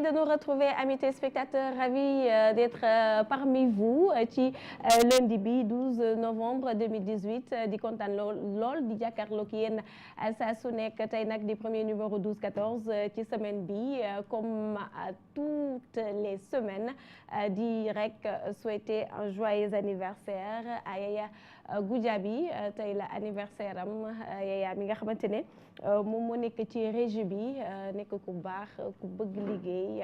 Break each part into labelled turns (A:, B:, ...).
A: Ravi de nous retrouver, amis téléspectateurs, ravi d'être parmi vous ci lundi bi 12 novembre 2018 di kontaan lool di jàkkaarloo ak yéen saa su nekk tey nag di premier numéro 12-14 ci semaine bi comme toutes les semaines di rek souhaiter un joyeux anniversaire à Yaya Goudiaby tey la anniversaire am Yaya mi nga xamante ne moom moo nekk ci régie bi nekk ku baax ku bëgg liggéey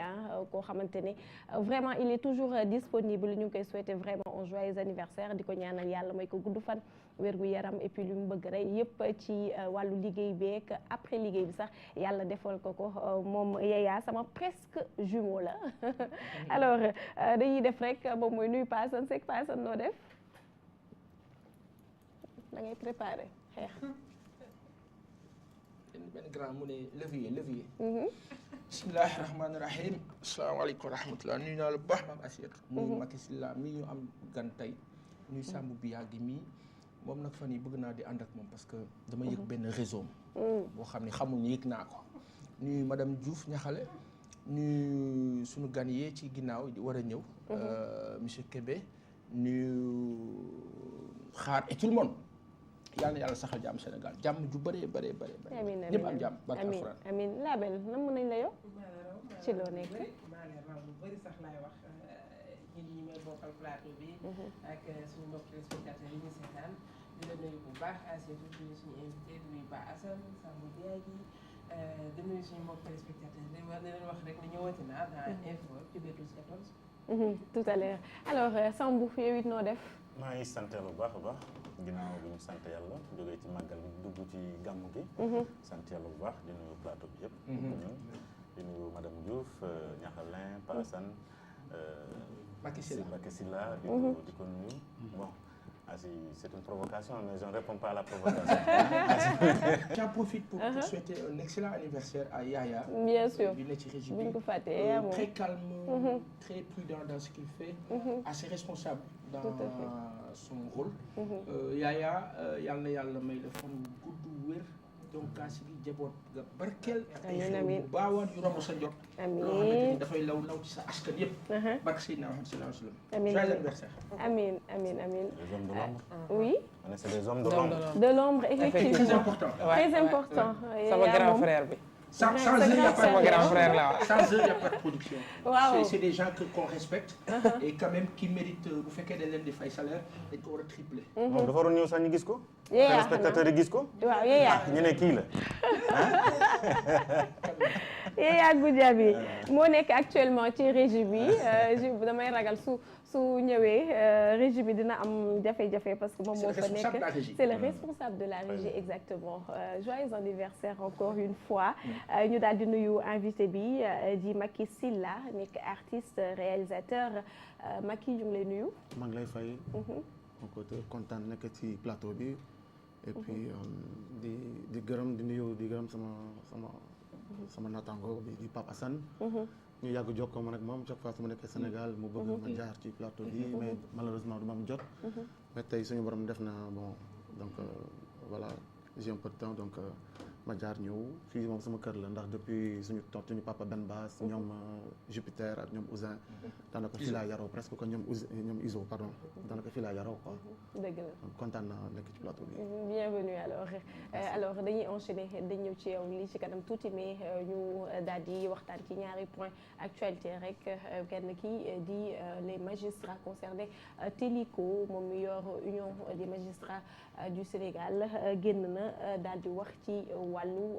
A: koo xamante ne vraiment il est toujours disponible ñu ngi koy souhaiter vraiment un joyeux anniversaire di ko ñaanal yàlla may ko gudd fan wér gu yaram et puis lu mu bëgg rek yëpp ci wàllu liggéey beek après liggéey bi sax yàlla defal ko moom Yaya sama presque jumeau la alors dañuy def rek moom mooy nuyu Paasan Seck Paasan noo def da ngay préparer xeex.
B: benn grand mu ne levier. bismillahi rahmaani rahim. asalaamaaleykum wa rahmatulah nuyu naa la bu baax maam Assiette. nuyu Macky Silla mi ñu am gan tey. nuyu Sambou Biagui mii moom nag fan yi bëgg naa di ànd ak moom parce que dama yëg benn réseau boo xam ne xamuñu yëg naa ko. nuyu madame Diouf ñaxale nuyu suñu gan yee ci ginnaaw war a ñëw. monsieur Kébé nuyu xaar et tout le monde. yàlla na yàlla saxal jàmm Sénégal jàmm ju bëree.
A: amiin
B: ñëpp am jàmm barke alxuraan.
A: amiin label nam nañ la yow. ci loo nekk.
C: maa ngi raw lu bëri sax laay wax ñi may bokkal plateau bi. ak suñu mbokk téléspectateurs yi ñu seetaan di la nuyu bu baax Assiette di nuyu suñu invité di nuyu Ba Assane Sambou Biagui di nuyu suñu mbokk téléspectateurs di leen wax rek ni ñëwati naa dans info ci biir 12-14.
A: tout à l'heure alors Sambou yow it noo def.
D: maa ngi sant yàlla bu baax a baax ginnaaw bi ñu sant yàlla jógee ci màggal bi dugg ci gàmmu gi. sant yàlla bu baax di nuyu plateau bi yëpp. di nuyu madame Diouf Niakhalin Pa Assane. Macky Silla di ko nuyu. bon c'est une provocation mais je ne réponds pas à la provocation.
B: J'en profite pour souhaiter un excellent anniversaire à Yaya.
A: bien sûr
B: bi ne ci régie
A: buñ
B: bi
A: ko fàttee
B: très calme. très prudent dans ce qu'il fait. assez responsable dans son rôle. Yaya yal na yàlla may la fan gudd wér donc kaa si jaboot nga barkeel. ak ay xew yu baawaan yu romb sa njot.
A: amiin
B: loo xamante ni dafay law ci sa askan yëpp. barke Seydina Muhammad sallallahu alayhi wa sallam.
A: amiin
B: joyeux anniversaire.
A: amiin.
D: les hommes de l'ombre.
A: oui.
D: c'est des hommes de l'ombre.
A: de l'ombre effectivement
B: très important.
A: très important.
C: sama grand frère bi.
B: Sans eux, il n'y a pas
C: sama grand
B: de
C: frère la
B: sans eux, il n'y a pas de production.
A: Waaw.
B: C'est des gens qu'on respecte et quand même qui méritent bu fekkee dañ leen di fay salaire dañ ko war a tripler.
D: moom dafa waroon ñëw sax ñu gis ko.
A: Yaya
D: téléspectateurs yi gis ko.
A: waaw Yaya.
D: ñu ne kii la.
A: Yaya Goudiaby moo nekk actuellement ci régie bi damay ragal su ñëwee régie bi dina am jafe-jafe parce que moom moo fa nekk c'est le responsable de la régie exactement joyeux anniversaire encore une fois ñu daal di nuyu invité bi di Macky Silla nekk artiste réalisateur Macky ñu ngi lay nuyu.
E: maa ngi lay fay. donc kontaan nekk ci plateau bi. et puis di gërëm sama naataango bi di Pape Assane. ñu yàgg jokkoo man ak moom chaque fois su ma nekkee Sénégal mu bëgg ma jaar ci plateau bi mais malheureusement du ma am jot. mais tey suñu borom def na bon donc voilà j'ai un peu de temps donc ma jaar ñëw fii moom sama kër la ndax depuis suñu papa Ben Bass ñoom Jupiter ak ñoom Ousin daanaka fii laa yaroo presque ko ñoom Iso pardon daanaka fii laa yaroo quoi.
A: dëgg la
E: donc kontaan naa nekk ci plateau bi.
A: bienvenue alors dañuy enchaîner dañ ñëw ci yow lii ci kanam tuuti mais ñu daal di waxtaan ci ñaari point actualité rek kenn ki di les magistrats concernés Téliko moom mi yor union des magistrats du Sénégal génn na daal di wax ci wàllu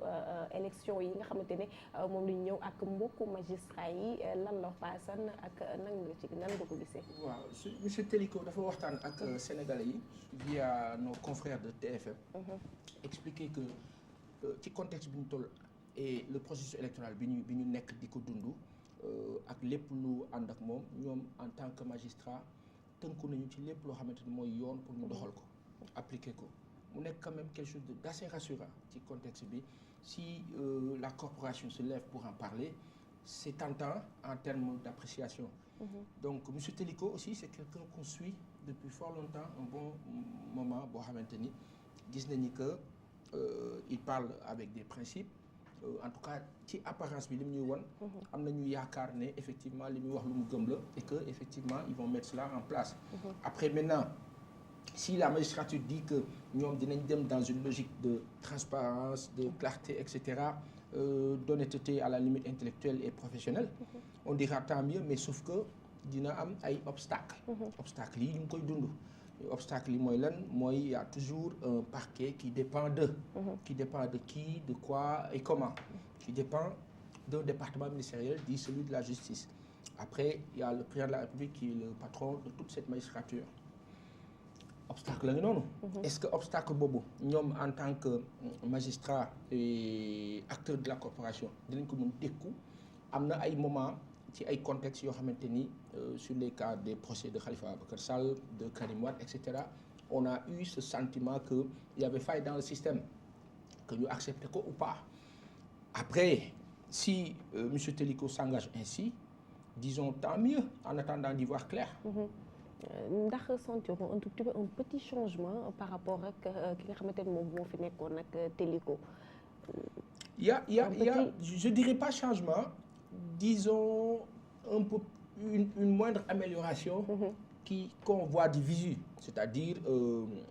A: élection yi nga xamante ne moom lañ ñëw ak mbokku magistrat yi lan la paasan ak nan nga ko gisee.
B: waaw monsieur Téliko dafa waxtaan ak sénégalais yi via nos confrères de TFM. expliquer que ci contexte bi ñu toll et le processus électoral bi ñu nekk di ko dund ak lépp lu ànd ak moom ñoom en tant que magistrat tënku nañu ci lépp loo xamante ni mooy yoon pour ñu doxal ko appliquer ko. mu nekk quand même quelque chose d'assez rassurant ci contexte bi si la corporation se lève pour en parler c'est tentant en termes d'appréciation. Donc monsieur Téliko aussi c'est quelqu'un qu'on suit depuis fort longtemps un bon moment boo xamante ni gis nañu que il parle avec des principes en tout cas ci apparence bi li mu ñuy won am nañu yaakaar ne effectivement li muy wax lu mu gëm la et que effectivement ils vont mettre cela en place. Après maintenant si la magistrature dit que ñoom dinañ dem dans une logique de transparence de clarté et cetera d'honnêteté à la limite intellectuelle et professionnelle on dira tant mieux mais sauf que dina am ay obstacles. obstacles yi ñu ngi koy dund. obstacle yi mooy lan mooy il y a toujours un parquet qui dépend de qui dépend de qui, de quoi et comment qui dépend d'un département ministériel dit celui de la justice. Après il y a le président de la République qui est le patron de toute cette magistrature. obstacle la ngi noonu. Est-ce que obstacle boobu ñoom en tant que magistrat et acteur de la corporation dinañ ko mën dékku am na ay moments ci ay contextes yoo xamante ni sur les cas des procès de Khalifa Ababacar Sall de Karim Wade et cetera on a eu ce sentiment que il y avait faille dans le système que ñu accepté ko ou pas. Après si monsieur Téliko s'engage ainsi disons tant mieux en attendant d'y voir clair.
A: ndax sentir un tout petit peu un petit changement par rapport ak ki nga xamante ne moom moo fi nekkoon ak Téliko.
B: Il y a je dirais pas changement disons un peu une moindre amélioration qu'on voit du visu, c'est-à-dire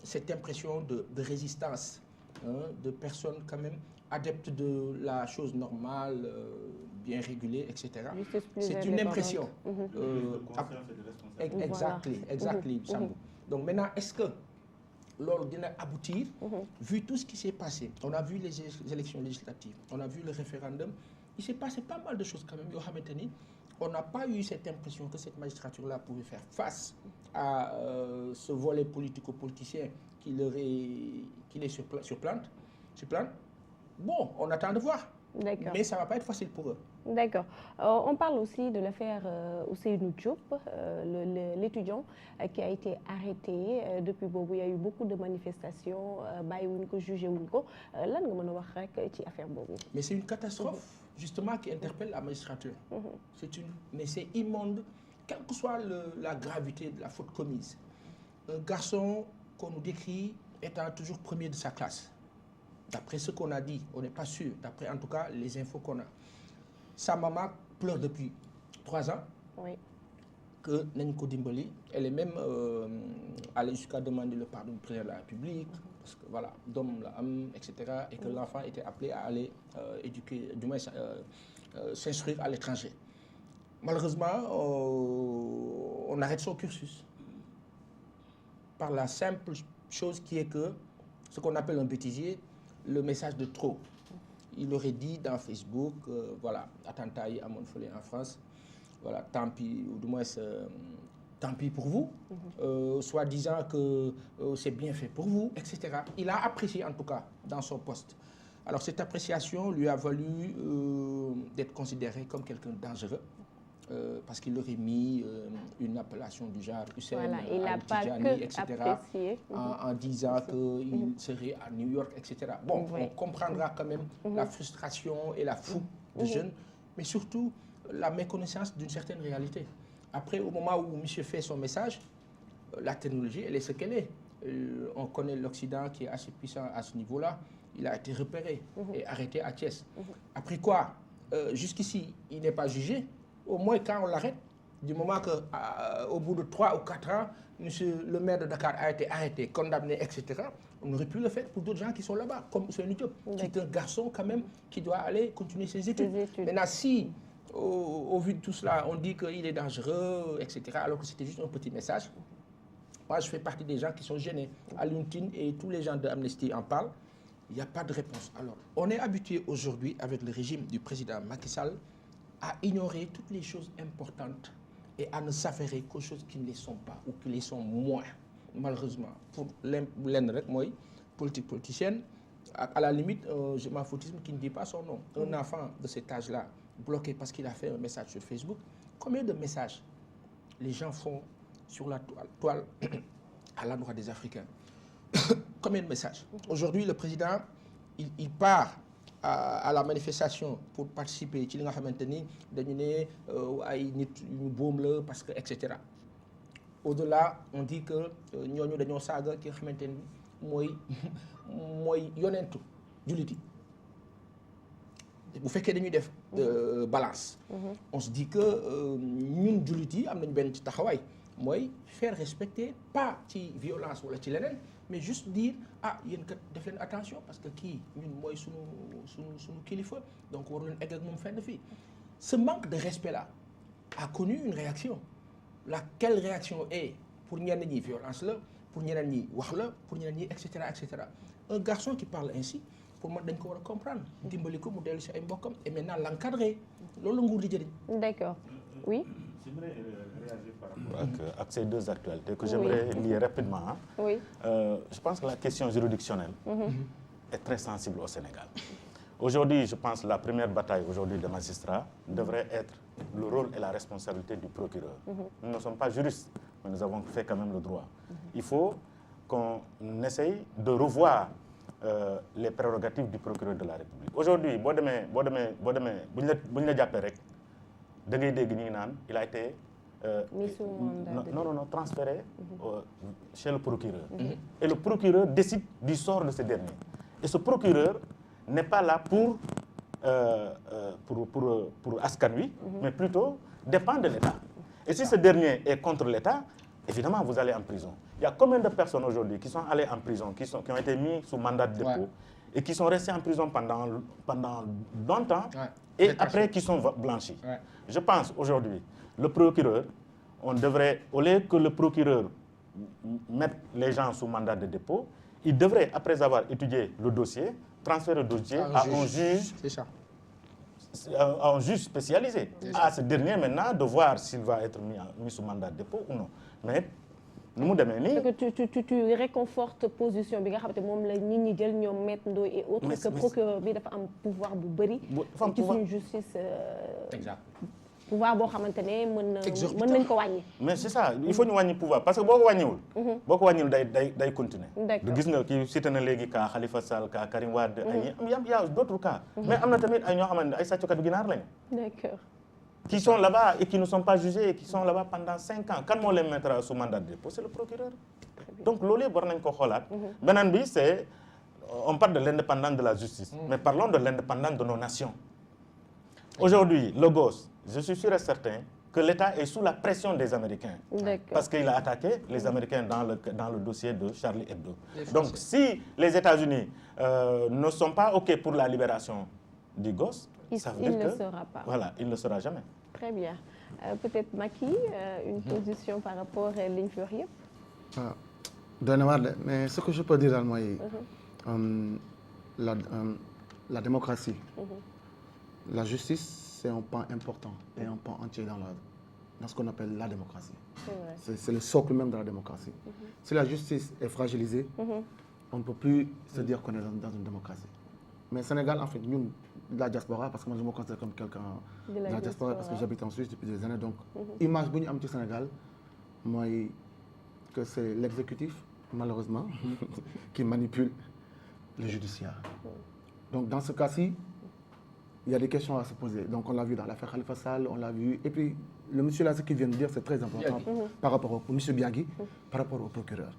B: cette impression de résistance de personnes quand même adeptes de la chose normale bien régulée etc. C'est une impression. Exactly Sambou. Donc maintenant est-ce que loolu dina aboutir vu tout ce qui s'est passé on a vu les élections législatives on a vu le référendum il s'est passé pas mal de choses quand même yoo xamante ni on n'a pas eu cette impression que cette magistrature-là pouvait faire face à ce volet politico-politicien qui les surplante. Bon on attend de voir. D'accord. Mais ça va pas être facile pour eux.
A: D'accord. On parle aussi de l'affaire Ousseynou Diop, l'étudiant qui a été arrêté depuis boobu il y a eu beaucoup de manifestations bàyyiwuñ ko jugé wuñ ko lan nga mën a wax rek ci affaire boobu.
B: Mais c'est une catastrophe justement qui interpelle la magistrature. Mais c'est immonde quelle que soit la gravité de la faute commise. Un garçon qu'on nous décrit étant toujours premier de sa classe. D'après ce qu'on a dit, on n'est pas sûr, d'après en tout cas les infos qu'on a. Sa maman pleure depuis 3 ans. Oui. Que nañ ko dimbali. Elle est même allée jusqu'à demander le pardon du président de la République parce que voilà doom la am et cetera et que l'enfant était appelé à aller éduquer du moins s'instruire à l'étranger. Malheureusement on arrête son cursus par la simple chose qui est que ce qu'on appelle un bêtisier. Le message de trop. Il aurait dit dans Facebook voilà attentat yi amoon fële en France voilà tant pis ou du moins tant pis pour vous soi-disant que c'est bien fait pour vous etc. Il a apprécié en tout cas dans son poste. Alors cette appréciation lui a valu d'être considéré comme quelqu'un de dangereux parce qu'il aurait mis une appellation du genre Hussein Al-Tidjani etc. En disant qu'il serait à New York etc. Bon, on comprendra quand même la frustration et la fougue du jeune, mais surtout la méconnaissance d'une certaine réalité. Après, au moment où monsieur fait son message, la technologie, elle est ce qu'elle est. On connaît l'Occident qui est assez puissant à ce niveau-là. Il a été repéré et arrêté à Thiès. Après quoi, jusqu'ici, il n'est pas jugé. Au moins quand on l'arrête, du moment que au bout de 3 ou 4 ans, monsieur le maire de Dakar a été arrêté, condamné, etc., on aurait pu le faire pour d'autres gens qui sont là-bas, comme Ousseynou Diop, qui est un garçon quand même qui doit aller continuer ses études. Maintenant, si au vu de tout cela, on dit qu'il est dangereux, etc., alors que c'était juste un petit message, moi je fais partie des gens qui sont gênés. Alioune Tine et tous les gens de Amnesty en parlent, il n'y a pas de réponse. Alors, on est habitué aujourd'hui avec le régime du président Macky Sall à ignorer toutes les choses importantes et à ne s'affairer qu'aux choses qui ne les sont pas ou qui les sont moins, malheureusement. Pour lenn rek mooy politique politicienne, à la limite, je m'en foutisme qui ne dit pas son nom. Un enfant de cet âge-là, bloqué parce qu'il a fait un message sur Facebook, combien de messages les gens font sur la toile à l'endroit des Africains? Combien de messages? Aujourd'hui, le président, il part à la manifestation pour participer ci li nga xamante ni dañu ne ay nit ñu boom la parce que et cetera. Au-delà on dit que ñooñu dañoo saaga ki nga xamante ni mooy yonentu jullit yi bu fekkee dañuy def balance. On se dit que ñun jullit yi am nañu benn ci taxawaay mooy faire respecter pas ci violence wala ci leneen mais juste dire ah yéen kat def leen attention parce que kii ñun mooy sunu kilifa donc waru leen egg ak moom fenn fii. Ce manque de respect là a connu une réaction. Laquelle réaction est pour ñenn ñi violence la pour ñeneen ñi wax la pour ñeneen ñi et cetera et cetera. Un garçon qui parle ainsi pour moi dañ ko war a comprendre dimbali ko mu dellu si ay mbokkam et maintenant l'encadrer loolu la nguur di jëriñ.
A: D'accord, oui.
D: J'aimerais réagir par rapport à ces deux actualités que j'aimerais lier rapidement. Hein.
A: Oui.
D: Je pense que la question juridictionnelle est très sensible au Sénégal. Aujourd'hui, je pense que la première bataille aujourd'hui des magistrats devrait être le rôle et la responsabilité du procureur. Nous ne sommes pas juristes, mais nous avons fait quand même le droit. Il faut qu'on essaye de revoir les prérogatives du procureur de la République. Aujourd'hui, il a été transféré chez le procureur. Et le procureur décide du sort de ce dernier. Et ce procureur n'est pas là pour Askanui, mais plutôt dépend de l'État. Et si ce dernier est contre l'État, évidemment, vous allez en prison. Il y a combien de personnes aujourd'hui qui sont allées en prison, qui ont été mis sous mandat de dépôt et qui sont restés en prison pendant longtemps et après qui sont blanchis. Je pense aujourd'hui, le procureur, on devrait, au lieu que le procureur mette les gens sous mandat de dépôt, il devrait, après avoir étudié le dossier, transférer le dossier à un juge spécialisé. À ce dernier maintenant de voir s'il va être mis sous mandat de dépôt ou non. Mais nous
A: tu réconfortes position bi nga xamante moom la nit ñi jël ñoom Maître Ndoye et autres que procureur bi dafa am pouvoir bu bëri ci suñu justice pouvoir boo xamante ne mën nañ ko wàññi. Mais
D: c'est ça, il faut ñu wàññi pouvoir parce que boo ko wàññiwul day continuer. Gis nga kii cité na léegi cas Khalifa Sall cas Karim Wade y a d'autres cas. Mais am na tamit ay ñoo xamante ne ay sàccukatu ginaar lañu. D'accord. Qui sont là-bas et qui ne sont pas jugés et qui sont là-bas pendant 5 ans. Quand on les mettra sous mandat de dépôt, c'est le procureur. Donc loolu war nañ ko xoolaat. Beneen bi c'est on parle de l'indépendance de la justice, mais parlons de l'indépendance de nos nations. Aujourd'hui, le gosse, je suis sûr et certain que l'État est sous la pression des Américains. Parce qu'il a attaqué les Américains dans le dossier de Charlie Hebdo. Donc si les États-Unis ne sont pas OK pour la libération du gosse, ça veut dire
A: il ne sera pas.
D: Voilà, il ne sera jamais.
A: Très bien. Peut-être Macky, une position par rapport à l'inférieur.
E: Mais ce que je peux dire dans moi, la démocratie, la justice, c'est un pan important et un pan entier dans ce qu'on appelle la démocratie. C'est le socle même de la démocratie. Si la justice est fragilisée, on ne peut plus se dire qu'on est dans une démocratie. Mais Sénégal, en fait, nous, la diaspora, parce que moi je me considère comme quelqu'un de la diaspora parce que j'habite en Suisse depuis des années. Donc, l'image que nous avons au Sénégal, moi, que c'est l'exécutif, malheureusement, qui manipule le judiciaire. Donc, dans ce cas-ci, il y a des questions à se poser. Donc, on l'a vu dans l'affaire Khalifa Sall, on l'a vu. Et puis, le monsieur là, ce qu'il vient de dire, c'est très important par rapport au monsieur Biagui, par rapport au procureur.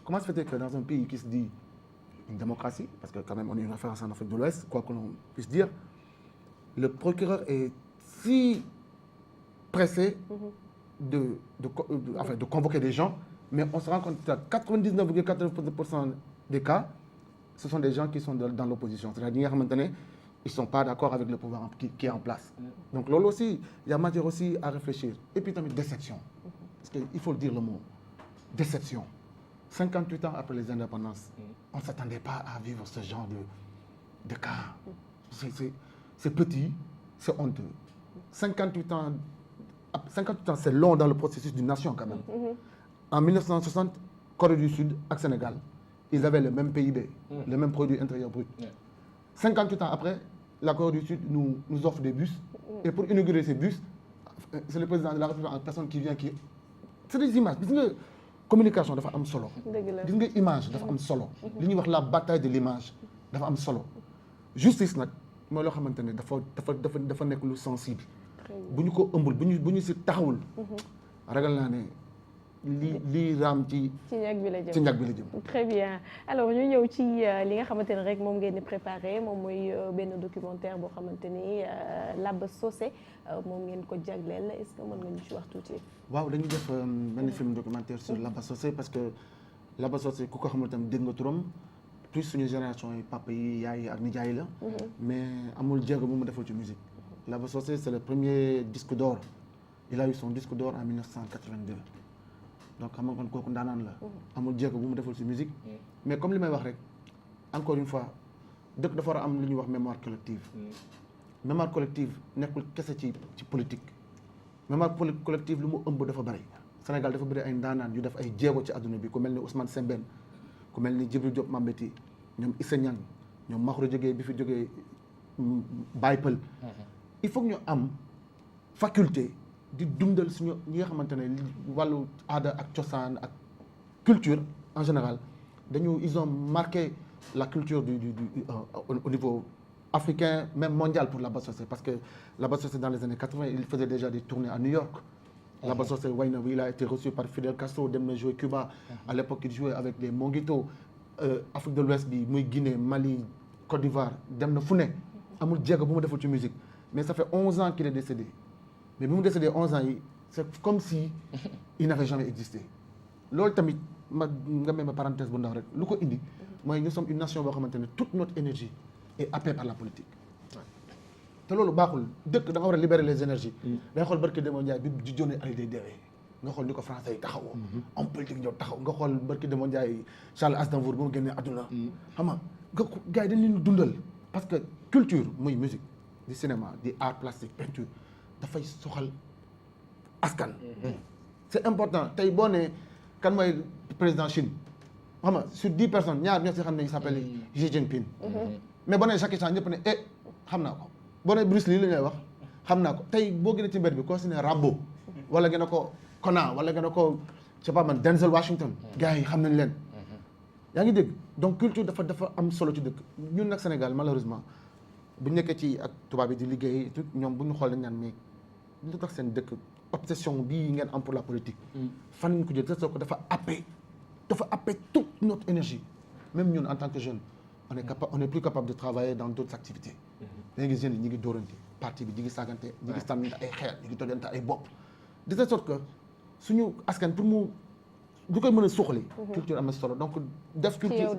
E: Comment se fait-il que dans un pays qui se dit une démocratie, parce que quand même on est une référence en Afrique de l'Ouest, quoi que l'on puisse dire, le procureur est si pressé de convoquer des gens, mais on se rend compte que 99,99% des cas, ce sont des gens qui sont dans l'opposition. C'est-à-dire maintenant, ils ne sont pas d'accord avec le pouvoir qui est en place. Donc là aussi, il y a matière aussi à réfléchir. Et puis, déception. Parce qu'il faut le dire le mot. Déception. 58 ans après les indépendances, on ne s'attendait pas à vivre ce genre de cas. C'est petit, c'est honteux. 58 ans, c'est long dans le processus d'une nation quand même. En 1960, Corée du Sud et Sénégal, ils avaient le même PIB, le même produit intérieur brut. 58 ans après, la Corée du Sud nous offre des bus. Et pour inaugurer ces bus, c'est le président de la République en personne qui vient. C'est des images. Communication dafa am solo. Gis nga image dafa am solo. Li ñuy wax la bataille de l'image dafa am solo. Justice nag mooy loo xamante ne dafa nekk lu sensible. Bu ñu ko ëmbul bu ñu si taxawul. ragal naa ne lii raam
A: ci ñag bi la jëm
E: ci ñag bi la jëm.
A: très bien alors ñu ñëw ci li nga xamante ne rek moom ngeen di préparé moom mooy benn documentaire boo xamante ni Laba Socé moom ngeen ko jagleel est-ce que mën nga ñu ci wax tuuti.
E: waaw dañuy def benn film documentaire sur Laba Socé parce que Laba Socé ku ko xamul tam dégg nga turam plus suñu génération yi papa yi yaay yi ak nijaay la. mais amul jéego bu mu defal ci musique. Laba Socé c'est le premier disque d'or. Il a eu son disque d'or en 1982 donc xam nga kon kooku ndaanaan la. amul jéego bu mu defal ci musique. mais comme li may wax rek encore une fois dëkk dafa war a am lu ñuy wax mémoire collective. mémoire collective nekkul kese ci politique. mémoire collective lu mu ëmb dafa bari. Sénégal dafa bëri ay ndaanaan yu def ay jéego ci àdduna bi ku mel ni Ousmane Sembène ku mel ni Djibril Diop Mambéty ñoom Issa Niang ñoom Makhro jógee bi fi jógee Baye Pël. il faut que ñu am faculté di dundal suñu ñi nga xamante ne wàllu aada ak cosaan ak culture en général ils ont marqué la culture au niveau africain même mondial pour Laba Socé parce que Laba Socé dans les années 80 il faisait déjà des tournées à New York. Laba Socé way na il a été reçu par Fidel Castro dem na jouer Cuba. À l'époque il jouait avec les Monguito Afrique de l'Ouest bi muy Guinée Mali Côte d'Ivoire dem na fu ne amul jéego bu mu deful ci musique mais ça fait 11 ans qu'il est décédé mais bi mu décédé 11 ans yi c'est comme si il n'avait jamais existé loolu tamit nga may ma parenthèse bu ndaw rek lu ko indi mooy nous sommes une nation boo xamante ne toute notre énergie est happée par la politique te loolu baaxul dëkk da nga war a libérer les énergies da nga xool barki Demba Ndiaye bi di Johnny Hallyday deewee nga xool ni ko français yi taxawoo homme politique ñëw taxaw nga xool barki Demba Ndiaye Charles Aznavour bu mu génnee àdduna xam nga gars yi dañ leen dundal parce que culture muy musique di cinéma di art plastique peinture dafay soxal askan c'est important tey boo ne kan mooy président Chine xam nga sur 10 personnes ñaar ñoo si xam ne il s'appelle Xi Jinping mais boo nee Jackie Chan ñëpp ne xam naa ko boo nee Bruce Lee li ngay wax xam naa ko tey boo gën a ci mbedd bi koo si ne Rambo wala gën a ko Conan wala gën a ko je sais pas man Denzel Washington gars yi xam nañ leen yaa ngi dégg donc culture dafa am solo ci dëkk ñun nag Sénégal malheureusement bu ñu nekkee ci ak tubaab yi di liggéey tout ñoom bu ñu xool dañ naan mais lu tax seen dëkk obsession bii ngeen am pour la politique fan ñu ko jël soo ko dafa happé toute notre énergie même ñun en tant que jeune on est plus capable de travailler dans d'autres activités da ngay gis jeunes yi ñi ngi dóorante parti bi ñi ngi saagante ñi ngi sànnante ay xeer ñi ngi tojante ay bopp de telle sorte que suñu askan pour mu du koy mën a suuxali culture am na solo donc def culture
A: ci yow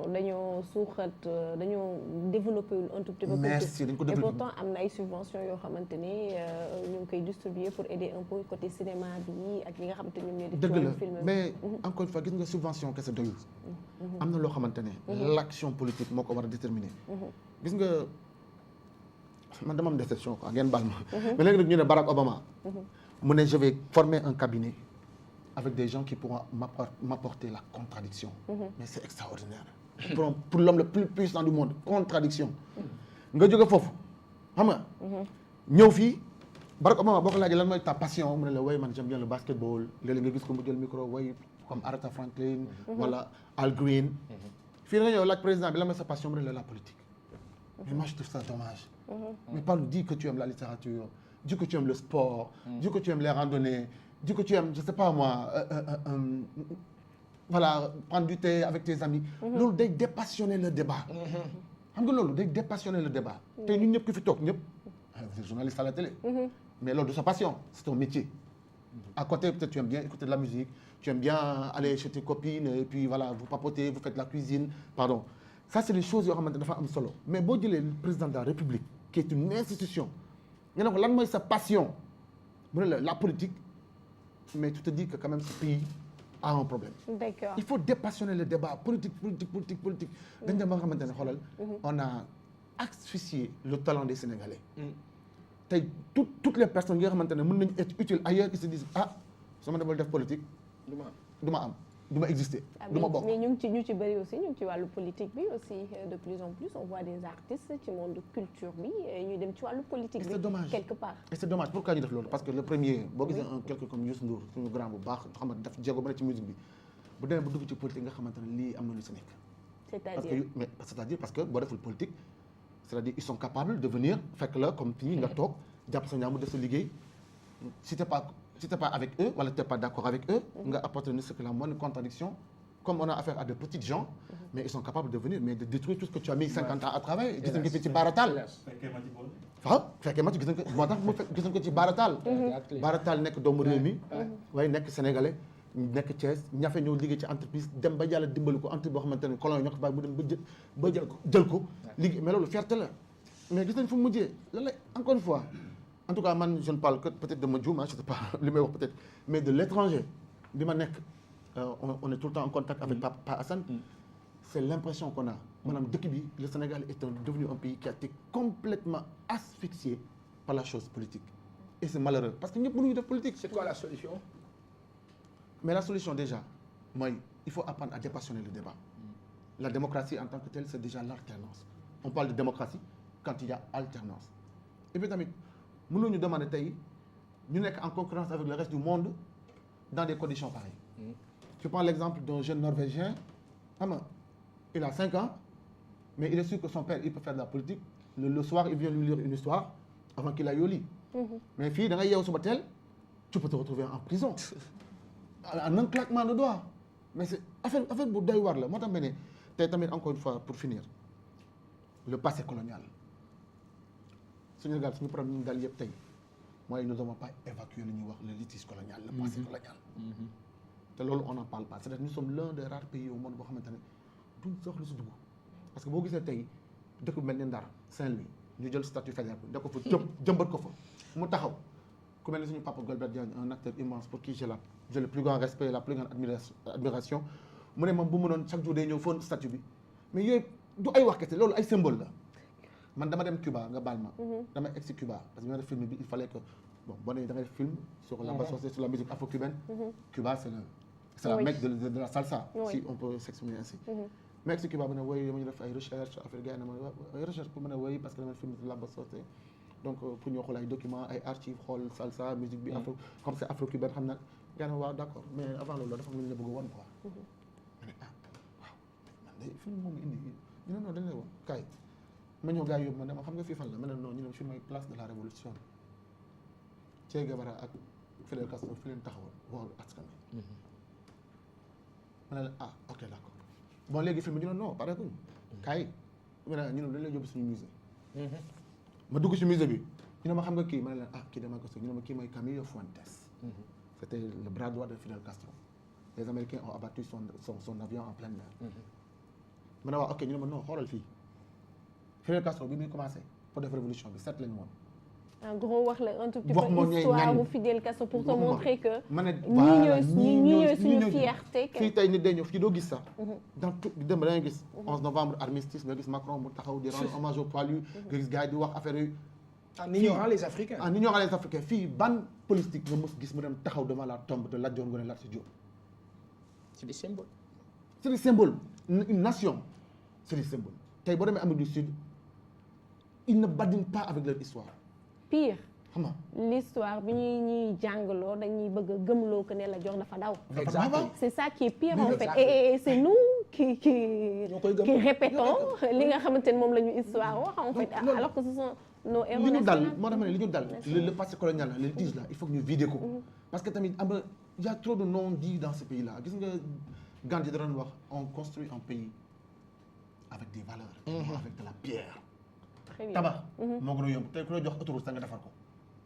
A: dañoo suuxat dañoo développé un tout petit peu
E: merci dañ ko
A: et
E: développé
A: pourtant am na ay subventions yoo xamante ni ñu ngi koy distribuer pour aider un peu côté cinéma bi ak li nga xamante ni ñoom ñooy
E: dëgg la
A: film
E: mais encore une fois gis nga subvention kese doyul am na loo xamante ne l'action politique moo ko war a déterminer gis nga man dama am déception quoi ngeen baal ma mais léegi nag ñu ne Barack Obama mu ne je vais former un cabinet avec des gens qui pourront m'apporter la contradiction mais c'est extraordinaire pour l'homme le plus puissant du monde contradiction nga jóge foofu xam nga ñëw fii Barack Obama boo ko laajee lan mooy ta passion mu ne la way man j'aime bien le basketball léeg-léeg nga gis ko mu jël micro way comme Aretha Franklin wala Al Green fii da nga ñëw laaj président bi lan mooy sa passion mu ne la politique mais moi je trouve ça dommage mais dis que tu aimes la littérature dis que tu aimes le sport dis que tu aimes les randonnées dis que tu aimes je sais pas moi voilà prendre du thé avec tes amis loolu day dépassionner le débat xam nga loolu day dépassionner le débat tey ñun ñëpp ki fi toog ñëpp vous êtes journaliste à la télé mais loolu de sa passion c'est ton métier à côté peut-être tu aimes bien écouter de la musique tu aimes bien aller chez tes copines et puis voilà vous papotez vous faites la cuisine pardon ça c'est des choses yoo xamante dafa am solo mais boo jëlee le président de la République qui est une institution nga ne ko lan mooy sa passion mu ne la politique mais tu te dis que quand même ce pays a un problème.
A: D'accord.
E: Il faut dépassionner le débat politique. dañ dem ba nga xamante ne xoolal on a asphyxié le talent des Sénégalais. tey toutes les personnes yi nga xamante ne mën nañu être utiles ailleurs ils se disent su ma demal def politique du ma am du ma exister du ma bokk.
A: mais ñu ci bëri aussi ñu ngi ci wàllu politique bi aussi de plus en plus on voit des artistes ci monde culture bi ñuy dem ci wàllu politique bi.
E: c'est dommage
A: quelque part.
E: et c'est dommage pourquoi ñu def loolu parce que le premier boo gisee un quelqu'un comme Youssou Ndour suñu grand bu baax xam nga daf jéego ba ne ci musique bi bu demee ba dugg ci politique nga xamante ne lii am na lu si nekk. c'est-à-dire parce que boo deful politique c'est-à-dire ils sont capables de venir fekk la comme fii nga toog jàpp sa ñaam def sa liggéey si t'es pas si t'es pas avec eux wala t'es pas d'accord avec eux nga apporter ne serait que la moindre contradiction comme on a affaire à de petites gens mais ils sont capables de venir mais de détruire tout ce que tu as mis 50 ans à travailler gis nañ ko fii ci Baratal waaw fekkee ma ci gis nañ ko moo tax mu fekk gis nañ ko ci Baratal Baratal nekk doomu réew mi waaye nekk sénégalais nekk Thiès ñafe ñëw liggéey ci entreprise dem ba yàlla dimbali ko entreprise boo xamante ne colon yi ñoo ko bàyyi mu dem ba jël ko liggéey mais loolu fierté la mais gis nañ fu mu mujjee lan la encore une fois en tout cas man je ne parle que peut-être de ma Dioum je sais pas li may wax peut-être mais de l'étranger bi ma nekk on est tout le temps en contact avec Papa Assane c'est l'impression qu'on a maanaam dëkk bi le Sénégal est devenu un pays qui a été complètement asphyxié par la chose politique et c'est malheureux parce que ñëpp mënuñu def politique.
B: C'est quoi la solution?
E: Mais la solution déjà mooy il faut apprendre à dépassionner le débat. La démocratie en tant que telle c'est déjà l'alternance. On parle de démocratie quand il y a alternance. Et puis tamit mënuñu demander tey ñu nekk en concurrence avec le reste du monde dans des conditions pareilles. Tu prends l'exemple d'un jeune Norvégien xam nga il a 5 ans mais il est sûr que son père il peut faire de la politique le soir il vient lui lire une histoire avant qu'il aille au lit. Mais fii da ngay yeewu suba teel tu peux te retrouver en prison en un claquement de doigts mais c'est affaire bu doy war la moo tax ma ne tey tamit encore une fois pour finir le passé colonial suñu regarde suñu problème ñu dal yëpp tey mooy nous n'avons pas évacué li ñuy wax le litige colonial le passé colonial te loolu on n'en parle pas c'est-à-dire nous sommes l'un des rares pays au monde boo xamante ne duñ soxla si dugg parce que boo gisee tey dëkk bu mel ni Ndar Saint-Louis ñu jël statut fédéral da ko fa jëmbat ko fa mu taxaw ku mel ni suñu papa Golbert Diagne un acteur immense pour qui j'ai le plus grand respect et la plus grande admiration mu ne moom bu mënoon chaque jour day ñëw fóon statut bi mais yooyu du ay wax kese loolu ay symbole la man dama dem Cuba nga baal ma dama egg si Cuba parce que ñoo def film bi il fallait que bon boo nee da ngay def film sur la base sur la musique afro-cubaine Cuba c'est la mecque de la salsa si on peut s'exprimer ainsi mais egg si Cuba ma ne woy dama ñu def ay recherche affaire gars yi na ma ay recherche pour mën a woy parce que dama film de la base sorte donc pour ñu xool ay documents ay archives xool salsa musique bi afro comme c'est afro-cubaine xam na gars yi waaw d'accord mais avant loolu dafa am lu ñu la bëgg a woon quoi ma ne waaw man de film moom indi ñu ne non dañ lay woon kaay ma ñëw gars yi yóbbu ma ne ma xam nga fii fan la ma ne non ñu ne fii mooy place de la révolution Che Guevara ak Fidel Castro fi leen taxawoon woo askan wi ma ne la ok d'accord bon léegi film bi ñu ne non pare kuñ kaay ma ne ñu ne dañ lay yóbbu suñu musée ma dugg ci musée bi ñu ne ma xam nga kii ma ne la kii dama ko ñu ne ma kii mooy Camilo Fuentes c'était le bras droit de Fidel Castro les Américains ont abattu son avion en pleine mer ma ne waaw ok ñu ne ma non xoolal fii Fidel Castro bi muy commencé pour def révolution bi 7 lañu woon.
A: En gros wax la un tout petit peu histoire u Fidel Castro pour te montrer que
E: ñii
A: ñooy suñu fierté
E: fii tey nit day ñëw fii doo gis sax dans tout dem da ngay gis 11 novembre armistice nga gis Macron mu taxaw di rendre hommage aux poilus nga gis gars yi di wax affaire yu
B: en ignorant les Africains
E: en ignorant les Africains fii ban politique nga mos gis mu dem taxaw devant la tombe de Lat Dior Ngoné Latyr Diop
B: c'est des symboles
E: c'est des symboles une nation c'est des symboles tey boo demee Amérique du Sud ils ne badinent pas avec leur histoire
A: pire
E: xam nga
A: l'histoire bi ñuy jàngaloo dañuy bëgg a gëmloo que ne la jox dafa daw.
B: exactement
A: c'est ça qui est pire en fait et c'est nous qui répétons li nga xamante ne moom la ñu histoire wax en fait alors que ce sont nos héros
E: li ñu dal moo tax ma ne li ñu dal le passé colonial le litige là il faut que ñu vider ko parce que tamit am y a trop de non-dits dans ce pays là gis nga Gandhi da doon wax on construit un pays avec des valeurs avec de la pierre tabax moo gën a yomb tey ku la jox autoroute sax nga defar ko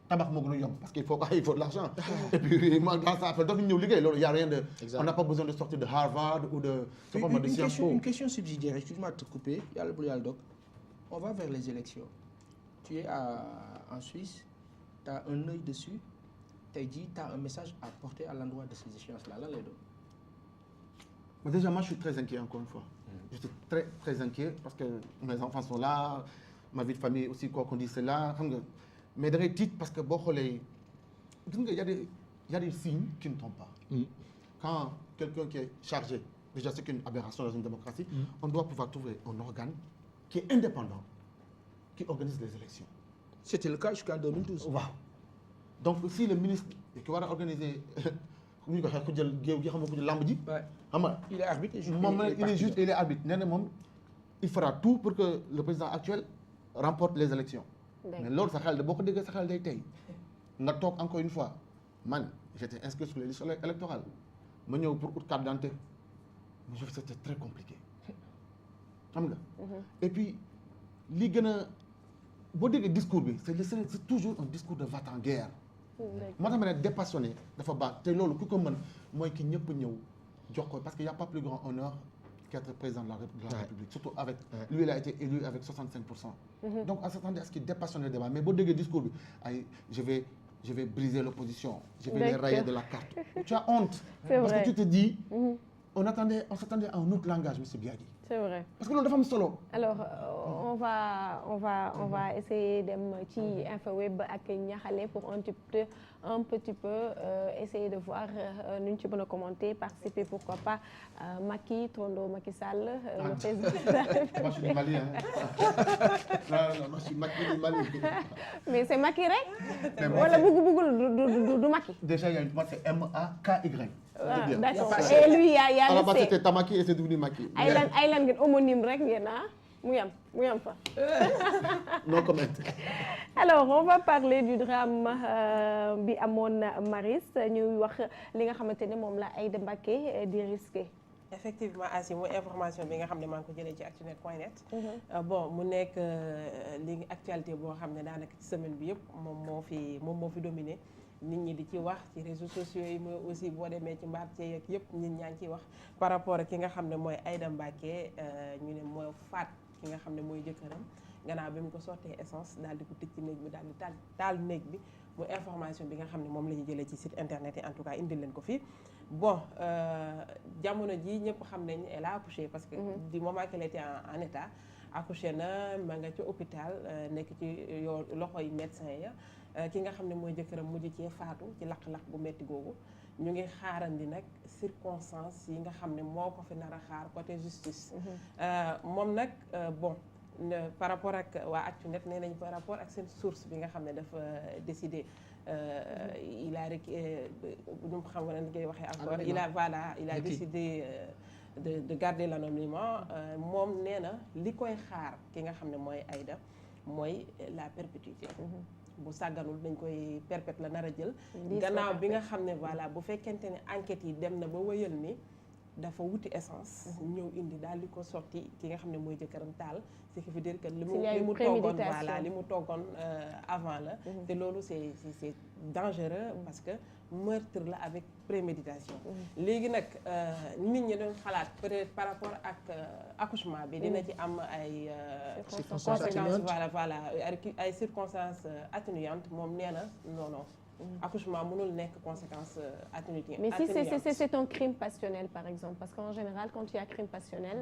E: tabax moo gën a yomb parce qu'il faut de l'argent et puis moi dans ça après dootuñu ñëw liggéey loolu y a rien de on n'a pas besoin de sortir de Harvard ou de
B: une question subsidiaire excuse-moi de te couper yàlla bul yàlla dog on va vers les élections tu es en Suisse tu as un œil dessus tey jii tu as un message à porter à l'endroit de ces échéances là lan lay doon.
E: Mais déjà moi je suis très inquiet encore une fois je suis très très inquiet parce que mes enfants sont là ma vie de famille aussi quoi qu'on dise c'est là xam nga mais da ngay tiit parce que boo xoolee gis nga y a des signes qui ne tombent pas quand quelqu'un qui est chargé déjà c'est une aberration dans une démocratie on doit pouvoir trouver un organe qui est indépendant qui organise les élections
B: c'était le cas jusqu'en 2012
E: waaw donc si le ministre qui war a organiser ñu ko xeex ku jël géew gi xam nga ku jël lamb ji xam nga
B: il est arbitre
E: moom il est juste il est arbitre nee na moom il fera tout pour que le président actuel remporte les élections mais loolu sa xel de boo ko déggee sa xel day tey nga toog encore une fois man j'étais inscrit sur les listes électorales ma ñëw pour ut carte d'identité je trouve c'était très compliqué xam nga. et puis li gën a boo déggee discours bi c'est toujours un discours de va-t-en-guerre. moo tax ma ne dépassionné dafa baax te loolu ku ko mën mooy ki ñëpp ñëw jox ko parce qu'il y a pas plus grand honneur qu'être président de la République surtout avec lui il a été élu avec 65%. donc on s'attendait à ce qu'il dépassionne le débat mais boo déggee discours bi ay je vais briser l'opposition, je vais les rayer de la carte. Tu as honte. Parce que tu te dis, on s'attendait à un autre langage, M. Biagui.
A: C'est vrai.
E: Parce que nous, femmes solo.
A: Alors, on va essayer de ci InfoWeb ak Niakhale pour un petit peu essayer de voir nu ñu ci mën a commenter, participer, pourquoi pas Macky, Tondo Macky Sall, le président.
E: Moi, je suis du Mali. Hein. Non, moi, je suis Macky du Mali.
A: Mais c'est Macky rek. Wala bëgg du Macky.
E: Déjà, il y a une fois, c'est M-A-K-Y.
A: Ah, d'accord. Et lui, il y a
E: à la base,
A: le C.
E: c'était Tamaki et c'est devenu Macky.
A: ay lan ngeen homonyme rek ngeen mu yam fa.
E: No comment.
A: Alors on va parler du drame bi amoon Maris ñuy wax li nga xamante ne moom la Aïda Mbacké di risqué.
C: effectivement Asi mooy information bi nga xam ne maa ngi ko jëlee ci actunet.net. bon mu nekk li actualité boo xam ne daanaka ci semaine bi yëpp moom moo fi dominé. nit ñi di ci wax ci réseaux sociaux yi mooy aussi boo demee ci mbaat yeeg yëpp nit ñaa ngi ciy wax par rapport ak ki nga xam ne mooy Aïda Mbacké ñu ne mooy faat ki nga xam ne mooy jëkkëram gannaaw bi mu ko sottee essence daal di ko tëj ci néeg bi daal di taal néeg bi muy information bi nga xam ne moom la ñu jëlee ci site internet yi en tout cas indil leen ko fii bon jamono ji ñëpp xam nañ elle a accouché parce que du moment qu'elle était en état accouché na ma nga ci hôpital nekk ci loxoy médecin ya ki nga xam ne mooy jëkkëram mujj cee faatu ci lakk-lakk bu metti googu ñu ngi xaarandi nag circonstances yi nga xam ne moo ko fi nar a xaar côté justice moom nag bon par rapport ak waa Actunet nee nañ par rapport ak seen source bi nga xam ne dafa décidé il a ñu xam nga nañ koy waxee encore il a décidé de garder l'anonymat moom nee na li koy xaar ki nga xam ne mooy Aïda mooy la perpétuité bu sàgganul dañ koy perpète la nar a jël gannaaw bi nga xam ne voilà bu fekkente ne enquête yi dem na ba wëyal ni dafa wuti essence ñëw indi daal di ko sotti ki nga xam ne mooy jëkkëram taal ce qui veut dire que li mu toogoon voilà li mu toogoon avant la te loolu c'est dangereux parce que meurtre la avec préméditation léegi nag nit ñi doon xalaat peut-être par rapport ak accouchement bi dina ci am ay conséquences voilà ay circonstances atténuantes moom nee na non accouchement mënul nekk conséquence atténuante.
A: Mais si c'est un crime passionnel par exemple parce qu'en général quand il y a crime passionnel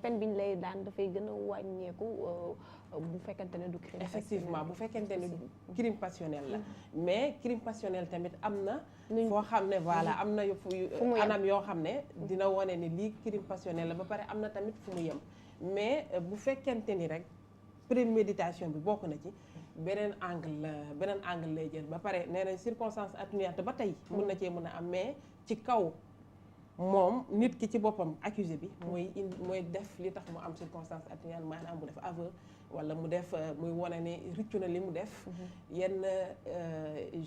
A: peine bi ñu lay daan dafay gën a wàññeeku bu fekkente ne du crime
C: effectivement bu fekkente ne crime passionnel la mais crime passionnel tamit am na foo xam ne voilà am na anam yoo xam ne dina wane ni lii crime passionnel la ba pare am na tamit fu mu yem mais bu fekkente ni rek préméditation bi bokk na ci beneen angle lay jël ba pare nee nañ circonstance atténuante ba tey mën na cee mën a am mais ci kaw moom nit ki ci boppam accusé bi mooy def li tax mu am circonstance atténuante maanaam mu def aveu wala mu def muy wane ne rëccu na li mu def yenn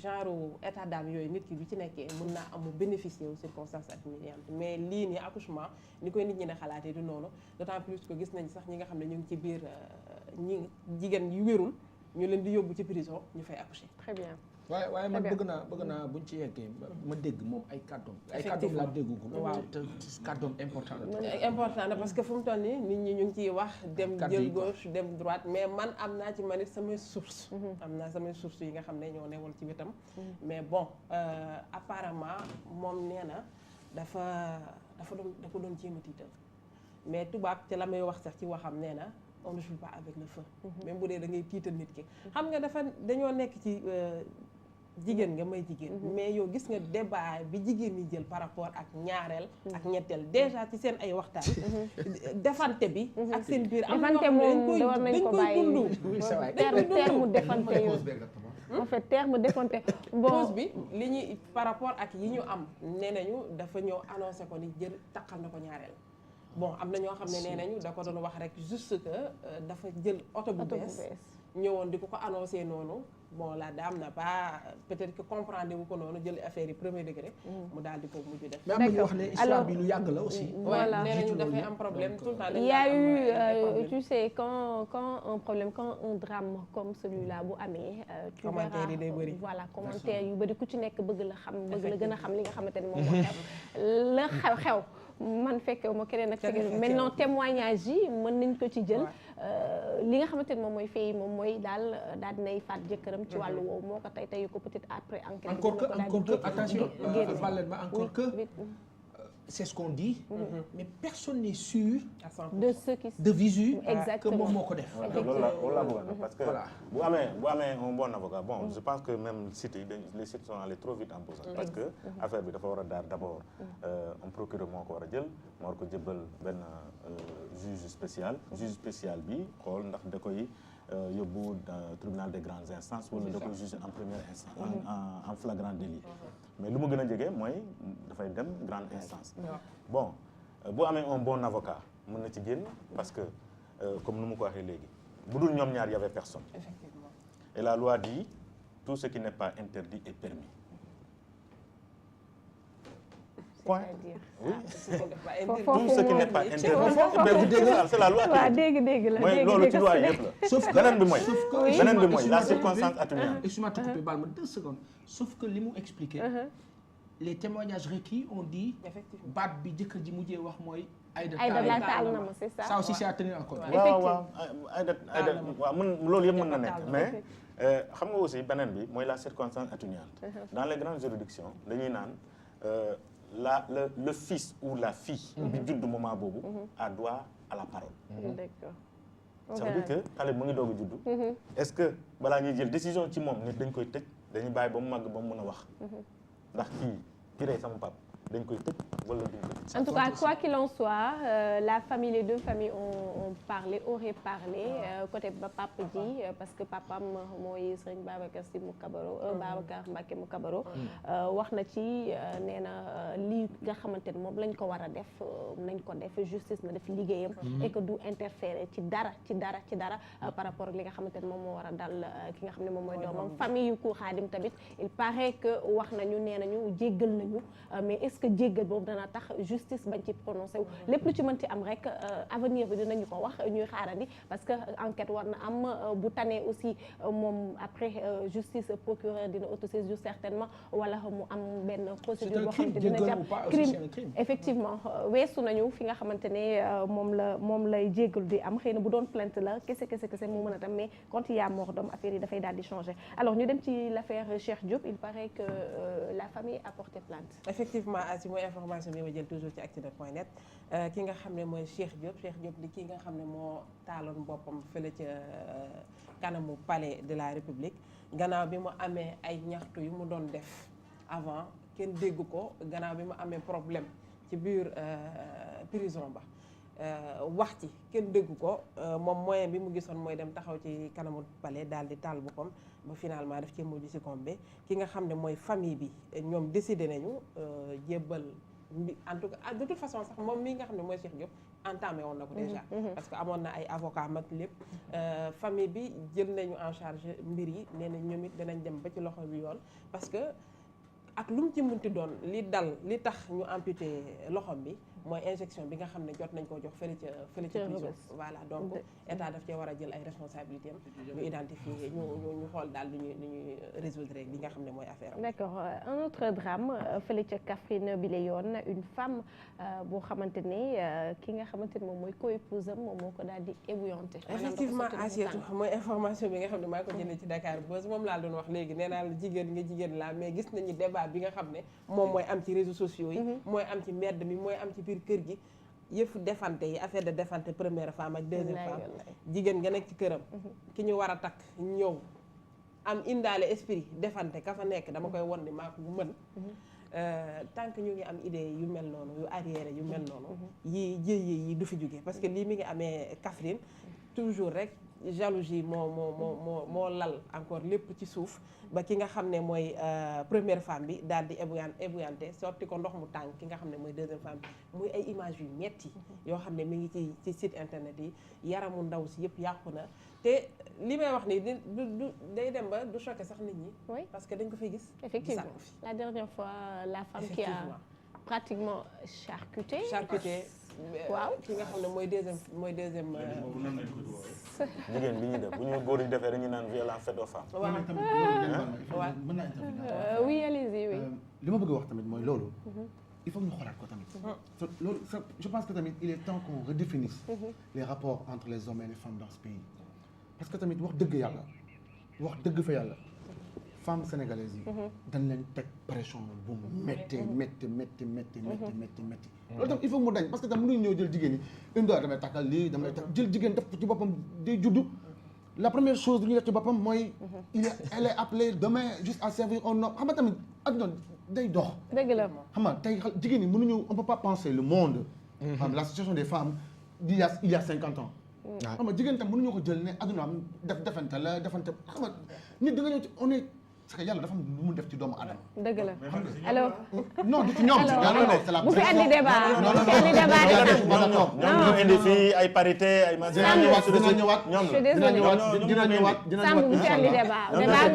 C: genre état d'âme yooyu nit ki bi ci nekkee mën naa am mu bénéficier wu circonstance atténuante mais lii nii accouchement ni koy nit ñi ne xalaatee du noonu d'autant plus que gis nañ sax ñi nga xam ne ñu ngi ci biir ñi jigéen yu wérul ñu leen di yóbbu ci prison ñu fay accoucher.
A: Très bien.
B: waaye man bëgg naa buñ ci yeggee ma dégg moom ay kàddoom laa déggugul waaw te kàddoom important
C: na parce que fu mu toll nii nit ñi ñu ngi ciy wax dem jël gauche dem droite mais man am naa ci manit samay source am naa samay source yi nga xam ne ñoo newoon ci wetam mais bon apparemment moom nee na dafa doon jéem a tiital mais tubaab te la may wax sax ci waxam nee na on ne joue pas avec le feu même bu dee da ngay tiital nit ki xam nga dañoo nekk ci jigéen nga may jigéen mais yow gis nga débat bi jigéen ñi jël par rapport ak ñaareel ak ñetteel déjà ci seen ay waxtaan defante bi ak seen biir am na ñoo xam ne dañ koy dund
A: terme defante en fait terme defante
C: cause bi li ñuy par rapport ak yi ñu am nee nañu dafa ñëw annoncé ko ni jël taqal na ko ñaareel bon am na ñoo xam ne nee nañu da ko doon wax rek juste que dafa jël oto bu bees ñëwoon di ko annoncé noonu bon la dame n'a pas peut-être que comprendre wu ko noonu jël affaire yi premier degré. mu daal di ko mujj def.
B: mais am na ñu wax ne histoire bi lu yàgg la aussi.
A: voilà
C: nee nañu dafay am problème tout le temps.
A: Il y a eu tu sais quand un drame comme celui-là bu amee. tu verras
C: commentaire yi day bëri.
A: voilà commentaire yu bëri ku ci nekk bëgg la xam bëgg la gën a xam li nga xamante ne moom moo xew la xew man fekkewu ma keneen ak fekke maintenant témoignage yi mën nañ ko ci jël li nga xamante ne moom mooy fay moom mooy daal dinay faat jëkkëram ci wàllu woowu moo ko tey ko peut-être après enquête
B: encore que attention Valène ma encore que c'est ce qu'on dit mais personne n'est sûr
A: de ce qui
B: de visu
A: exactement
B: que moom moo ko def
D: loolu la bëggoon parce que bu amee un bon avocat bon je pense que même sites yi les sites sont allés trop vite en besogne parce que affaire bi dafa war a daar d'abord un procureur moo ko war a jël moo war ko jëbal benn juge spécial bi xool ndax da koy yóbbu tribunal des grandes instances wala da koy juger en première instance en flagrant délit mais lu mu gën a jege mooy dafay dem grande instance bon bu amee un bon avocat mën na ci génn parce que comme nu mu ko waxee léegi bu dul ñoom ñaar y avait personne
C: effectivement
D: et la loi dit tout ce qui n'est pas interdit est permis point oui tout ce qui n'est pas interdit c'est la loi
A: dégg la
D: mooy loolu ci loi yëpp la sauf beneen bi mooy la circonstance atténuante
B: excuse-moi te couper baal ma 2 secondes sauf que li mu expliqué les témoignages requis ont dit baat bi jëkkër ji mujjee wax mooy Aïda
A: taal na ma c'est ça
B: ça aussi c'est à tenir en compte
D: waaw Aïda waaw loolu yëpp mën na nekk mais xam nga aussi beneen bi mooy la circonstance atténuante dans les grandes juridictions dañuy naan le fils ou la fille bi judd moment boobu a droit à la parole
A: d'accord
D: ça veut dire que xale mu ngi doog a judd est-ce que balaa ñuy jël décision ci moom nit dañ koy tëj dañuy bàyyi ba mu màgg ba mu mën a wax ndax kii rey sama pap dañ koy tëj wala duñ ko tëj.
A: En tout cas, quoi qu'il en soit, la famille, les deux familles auraient parlé côté papa ji parce que papam mooy Serigne Babacar Sy mu Kabaro Babacar Mbacké mu Kabaro wax na ci nee na lii nga xamante ne moom lañ ko war a def nañ ko def justice na def liggéeyam et que du interférer ci dara par rapport ak li nga xamante ne moom moo war a dal ki nga xam ne moom mooy doomam famille yu ko Xaadim tamit il paraît que wax nañu nee nañu jéggal nañu mais est-ce que jéggal boobu dana tax justice bañ ci prononcé wu lépp lu ci mënti am rek avenir bi dinañu ko wax ñuy xaarandi parce que enquête war na am bu tanee aussi moom après justice procureur dina autosaisir certainement wala mu am benn procédure boo xamante dina ci am crime effectivement weesu nañu fi nga xamante ne moom lay jéggal di am xëy na bu doon plainte la kese moo mën a tam mais quand il y a mort d'homme affaire yi dafay daal di changer alors ñu dem ci l'affaire Cheikh Diop il paraît que la famille a porté plainte
C: effectivement asi mooy information bi ma jël toujours ci actunet.net ki nga xam ne mooy Cheikh Diop di ki nga xam ne moo taaloon boppam fële ca kanamu palais de la République gannaaw bi mu amee ay ñaxtu yu mu doon def avant kenn dégg ko gannaaw bi mu amee problème ci biir prison ba wax ci kenn dégg ko moom moyen bi mu gisoon mooy dem taxaw ci kanamu palais daal di taal boppam ba finalement daf ci mujj ci combe ki nga xam ne mooy famille bi ñoom décidé nañu jébbal en tout cas de toute façon sax moom mii nga xam ne mooy Cheikh Diop entamé woon na ko déjà parce que amoon na ay avocat mag lépp famille bi jël nañu en charge mbir yi nee na ñoom it danañ dem ba ci loxo bi yoon parce que ak lu mu ci munti doon li tax ñu amputé loxom bi mooy injection bi nga xam ne jot nañ koo jox fële ca prison voilà donc état daf cee war a jël ay responsabilités am ñu identifier ñu xool daal lu ñuy résoudre li nga xam ne mooy affaire am.
A: D'accord un autre drame fële ca Kaffrine bi la yoon une femme boo xamante ne ki nga xamante ne moom mooy co-épouse am moom moo ko daal di ébouillanté.
C: effectivement Asietu mooy information bi nga xam ne maa ko jëlee ci Dakar Buzz moom laa doon wax léegi nee naa la jigéen laa mais gis nañu débat bi nga xam ne moom mooy am ci réseaux sociaux yi mooy am ci mbedd mi mooy am ci biir kër gi yëfu defante yi affaire de defante première femme ak deuxième femme jigéen nga nekk ci këram ki ñu war a takk ñëw am indaale esprit defante ka fa nekk dama koy won ni maa ko mën tant que ñu ngi am idée yu mel noonu yu arrière yu mel noonu yi jéye yi du fi jóge parce que lii mi ngi amee Kaffrine toujours rek jalousie moo lal encore lépp ci suuf ba ki nga xam ne mooy première femme bi daal di ébouillanté sotti ko ndox mu tàng ki nga xam ne mooy deuxième femme bi muy ay images yu metti yoo xam ne mi ngi ci site internet yi yaramu ndaw si yëpp yàqu na te li may wax nii du day dem ba du choquer sax nit ñi.
A: oui
C: parce que dañ ko fay gis.
A: effectivement la dernière fois la femme qui a pratiquement charcuté. waaw
C: ki nga xam ne mooy deuxième.
D: jigéen bi ñuy def bu ñu góor yi defee dañuy naan violence faite aux femmes.
C: waaw
E: mën naa intervenir.
A: oui allez-y oui.
E: li ma bëgg a wax tamit mooy loolu. il faut que ñu xoolaat ko tamit. loolu je pense que tamit il est temps qu'on redéfinisse les rapports entre les hommes et les femmes dans ce pays. parce que tamit wax dëgg yàlla wax dëgg fa yàlla femmes sénégalaises yi. dañ leen teg pression bu métti. loolu tam il faut mu dañ parce que tam mënuñu ñëw jël jigéen ñi une doigt damay takkal lii damay takk jël jigéen def ci boppam day juddu. la première chose bi ñuy def ci boppam mooy elle est appelée demain juste à servir un homme xam nga tamit adduna day dox.
A: dëgg la
E: xam nga tey jigéen ñi mënuñu on peut pas penser le monde. xam la situation des femmes il y a 50 ans. xam nga jigéen tam mënuñu ko jël ne adduna am defante xam nga nit da nga ñëw ci on est parce que yàlla dafa am lu mu def ci doomu adama.
A: dëgg la alors.
E: non du ci ñoom.
A: bu fi andi débat bu fi andi débat
D: ñoom indi fii ay parité ay.
E: dina ñëwaat.
A: Samb bu fi andi débat.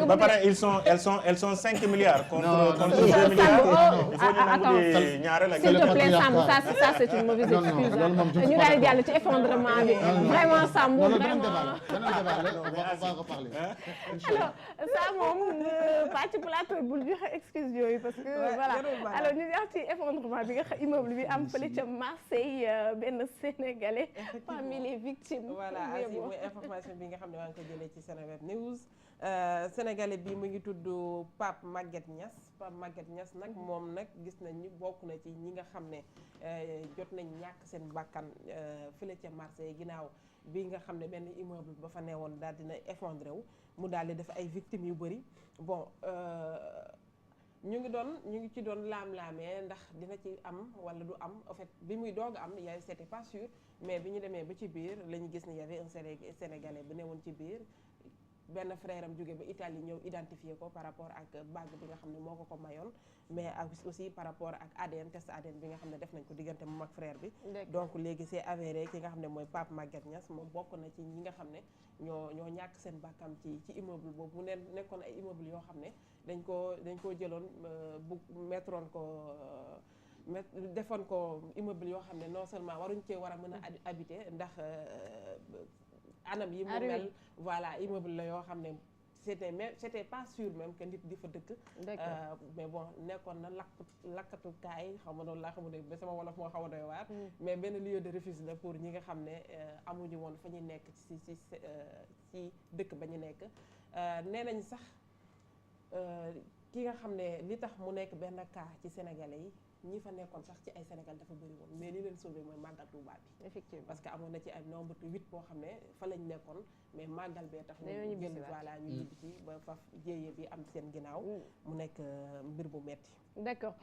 D: ba pare elles sont 5 milliards. contre 2 milliards. il faut ñu nangu di ñaareel ak.
A: s'il te plaît Samb ça c'est une mauvaise excuse. ñu daal di jàll ci effondrement bi vraiment Samb vraiment. alors ça moom. pas ci plateau bul joxe excuse yooyu parce que voilà alors ñu wax ci effondrement bi nga xam immeuble bi am fële ca Marseille benn sénégalais parmi les victimes.
C: voilà asi mooy information bi nga xam ne waa ngi ko jëlee ci Seneweb News sénégalais bi mu ngi tudd Pape Maguette Niass nag moom nag gis nañ ni bokk na ci ñi nga xam ne jot nañ ñàkk seen bakkan fële ca Marseille ginnaaw bi nga xam ne benn immeuble ba fa newoon daal dina effondré wu mu daal di def ay victimes yu bëri bon ñu ngi ci doon laam-laamee ndax dina ci am wala du am en fait bi muy doog am yaay c'était pas sûr mais bi ñu demee ba ci biir la ñu gis ni y avait un sénégalais bu newoon ci biir benn frère am jóge ba Italie ñëw identifié ko par rapport ak bague bi nga xam ne moo ko mayoon mais aussi par rapport ak ADN test ADN bi nga xam ne def nañ ko diggante moom ak frère bi. donc léegi c'est avéré ki nga xam ne mooy Pape Maguette Niass moom bokk na ci ñi nga xam ne ñoo ñàkk seen bàkkam ci immeuble boobu mu nekkoon ay immeuble yoo xam ne dañ koo jëloon bu mettroon ko defoon ko immeuble yoo xam ne non seulement waruñ cee war a mën a habiter ndax anam yi mu mel voilà immeuble la yoo xam ne c'était pas sûr même que nit di fa dëkk mais bon nekkoon na lakkatukaay xam nga noonu laa xamul ne ba sama wolof moo xaw a doy waar mais benn lieu de refuge la pour ñi nga xam ne amuñu woon fa ñu nekk ci dëkk ba ñu nekk nee nañ sax ki nga xam ne li tax mu nekk benn cas ci sénégalais yi ñi fa nekkoon sax ci ay Sénégal dafa bëri woon mais li leen sauvé mooy màggal Touba bi effectivement parce que amoon na ci ay nombre 8 boo xam ne fa lañ nekkoon mais màggal bee tax ñu génn voilà ñu ñibbi ci ba faf jéeye bi am seen ginnaaw mu nekk mbir bu metti
A: d'accord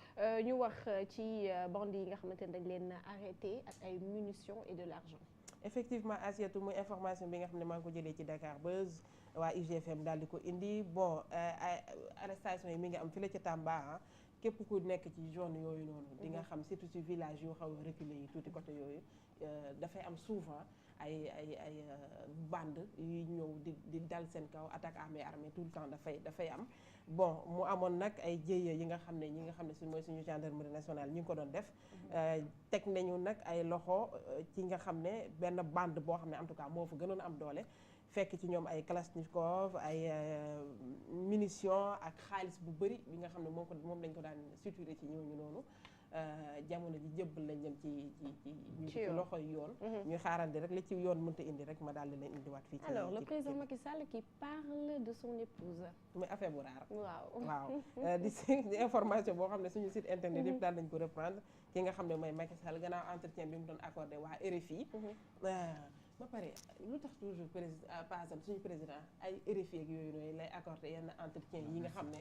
A: ñu wax ci bande yi nga xamante ne dañ leen arrêté ak ay munitions et de l'argent
C: effectivement Assietou muy information bi nga xam ne maa ngi ko jëlee ci Dakar Buzz waa UGFM daal di ko indi bon arrestation yi mi ngi am fii la ca Tamba képp ku nekk ci zone yooyu noonu di nga xam surtout ci village yu xaw a reculé yi tuuti côté yooyu dafay am souvent ay bande yuy ñëw di dal seen kaw attaque armée tout le temps dafay am bon mu amoon nag ay jéye yi nga xam ne ñi nga xam ne su mooy suñu gendarmerie nationale ñu ngi ko doon def teg nañu nag ay loxo ci nga xam ne benn bande boo xam ne en tout cas moo fa gënoon am doole fekk ci ñoom ay kalachnikov ay munitions ak xaalis bu bëri bi nga xam ne moom lañ ko daan suturé ci ñooñu noonu jamono ji jëbbal lañ dem ci loxoy yoon ñu xaarandi rek li ci yoon mënta indi rek ma daal di leen indiwaat fii ci
A: alors le président Macky Sall qui parle de son épouse
C: muy affaire bu raar
A: waaw
C: di information boo xam ne suñu site internet yëpp daal nañ ko reprendre ki nga xam ne mooy Macky Sall gannaaw entretien bi mu doon accordé waa RFI ba pare lu tax toujours président par exemple suñu président ay RFI ak yooyu noonu lay accordé yenn entretien yi nga xam ne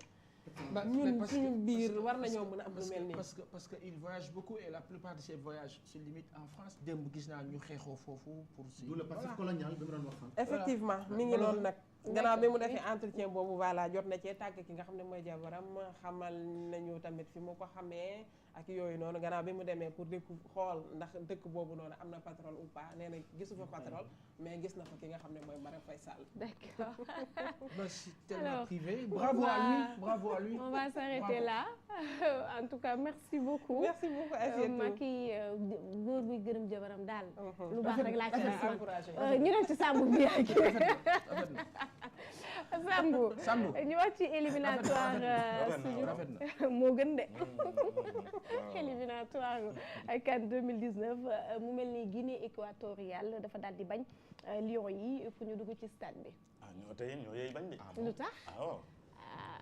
C: ñun suñu biir war nañoo mën a am lu mel nii.
B: parce que il voyage beaucoup et la plupart de ces voyages se limitent en France. démb gis naa ñu xeexoo foofu pour si.
E: d'où le passif colonial bi mu doon wax.
C: effectivement mi ngi noonu nag. gannaaw bi mu defee entretien boobu voilà jot na cee tàgg ki nga xam ne mooy jabaram xamal nañu tamit fi mu ko xamee ak yooyu noonu gannaaw bi mu demee pour xool ndax dëkk boobu noonu am na pétrole ou pas nee na gisu fa pétrole mais gis na fa ki nga xam ne mooy Marème Faye Sall.
A: D'accord.
B: Bah, c'est tellement privé. Bravo à lui, bravo à lui.
A: On va s'arrêter là. En tout cas, merci beaucoup.
C: Merci beaucoup Asietou.
A: Macky góor buy gërëm jabaram daal. lu baax rek laa ci
C: encouragé.
A: ñu dem ci Sambou bi ak Sambou ñu wax ci éliminatoire suñu moo gën de éliminatoire CAN 2019 mu mel ni Guinée équatoriale dafa daal di bañ Lions yi pour ñu dugg ci stade bi.
D: ñoo yey bañ de.
A: lu tax
D: waaw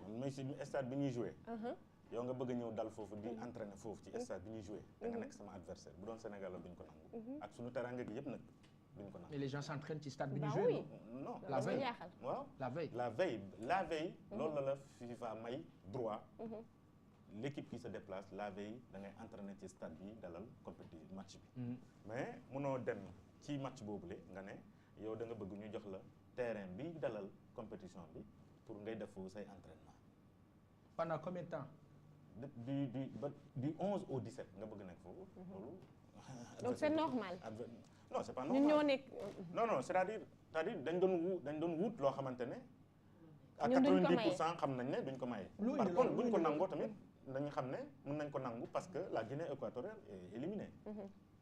D: man mooy si stade bi ñuy joué. yow nga bëgg a ñëw dal foofu di entraîner foofu ci stade bi ñuy joué. da nga nekk sama adversaire bu doon Sénégal la duñ ko nangu. ak suñu teranga gi yëpp nag duñ ko nangu.
B: mais les gens s'entraînent ci stade bi ñuy
A: Bah
B: joué.
A: oui.
D: non
B: La veille.
D: waaw
B: La veille.
D: la veille loolu la FIFA may droit. l'équipe qui se déplace la veille da ngay entraîner ci stade bi dalal compétition match bi. mais munoo dem ci match boobule nga ne yow da nga bëgg ñu jox la terrain bi dalal compétition bi pour ngay def foofu say entraînement.
B: pendant combien de temps.
D: du 11 au 17 nga bëgg nekk foofu. loolu.
A: donc c'est normal.
D: non c'est pas normal
A: ñun ñoo nekk.
D: non c'est-à-dire dañ doon wut loo xamante ne. à
A: ñun duñ ko
D: 90% xam nañ ne duñ ko maye. par contre buñ ko nangoo tamit dañu xam ne mën nañ ko nangu parce que la Guinée équatoriale est éliminée.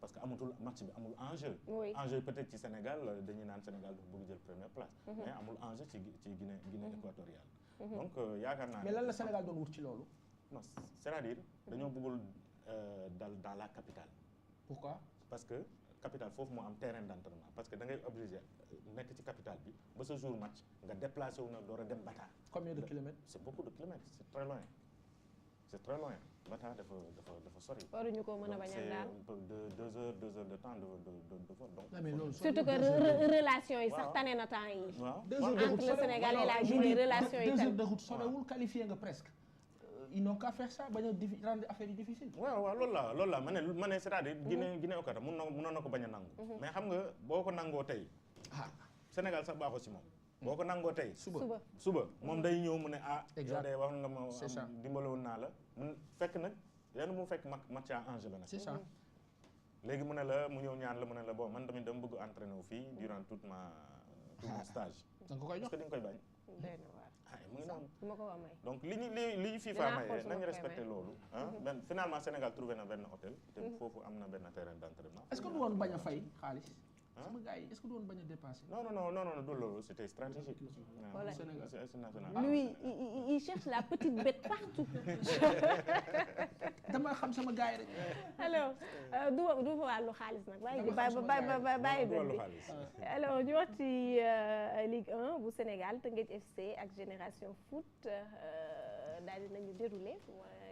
D: parce que amatul match bi amul enjeu.
A: Oui.
D: enjeu peut-être ci Sénégal dañuy naan Sénégal dafa bëgg jël première place. mais amul enjeu ci Guinée équatoriale. donc yaakaar naa ne.
B: mais lan la Sénégal doon wut ci loolu.
D: non c'est-à-dire dañoo bëggul dal dans la capitale.
B: pourquoi.
D: parce que capitale foofu moo am terrain d'entraînement parce que da ngay obligé nekk ci capitale bi ba sa jour match nga déplacé wu na door a dem Bata.
B: combien de kilomètres.
D: c'est beaucoup de kilomètres c'est très loin Bata dafa sori.
A: waruñu ko mën a bañ a daal
D: de 2 heures de temps de vol donc.
B: mais loolu
A: surtout que relation yi sax tane na temps yi.
D: waaw
B: 2 heures de route
A: entre le Sénégal et la Guinée relation yi
B: 2 heures
A: tane.
B: de route sorewul qualifié nga presque. ils n'ont qu'à faire ça bañ a rendre affaire yi difficile.
D: waaw loolu la ma ne c'est-à-dire Guinée équatoriale mënoon na ko bañ a nangu. mais xam nga boo ko nangoo tey. Sénégal sax baaxoo si moom. boo ko nangoo tey. suba moom day ñëw mu ne yow de wax nga ma dimbaloon naa la. mun fekk nag yenn mu fekk match à enjeu la nag.
B: c'est ça.
D: léegi mu ne la mu ñëw ñaan la mu ne la bon man tamit dama bëgg entraîner wu fii durant tout mon stage.
B: da nga ko koy jox
D: est-ce que di nga koy bañ. mu ngi noonu.
A: du ma ko wax may.
D: donc li FIFA maye nañu respecté loolu. benn finalement Sénégal trouvé na benn hôtel. te foofu am na benn terrain d'entraînement.
B: est-ce que du woon bañ a fay xaalis. sama gars yi est-ce que du woon bañ a dépasser.
D: non du loolu c'était stratégique.
A: Voilà.
D: C'est national.
A: Lui il cherche la petite bête partout.
B: dama xam sama gars yi rek.
A: alors du wàllu xaalis nag bàyyi bi alors ñu wax ci Ligue 1 bu Sénégal Teungueth FC ak Génération Foot daal di nañu déroulé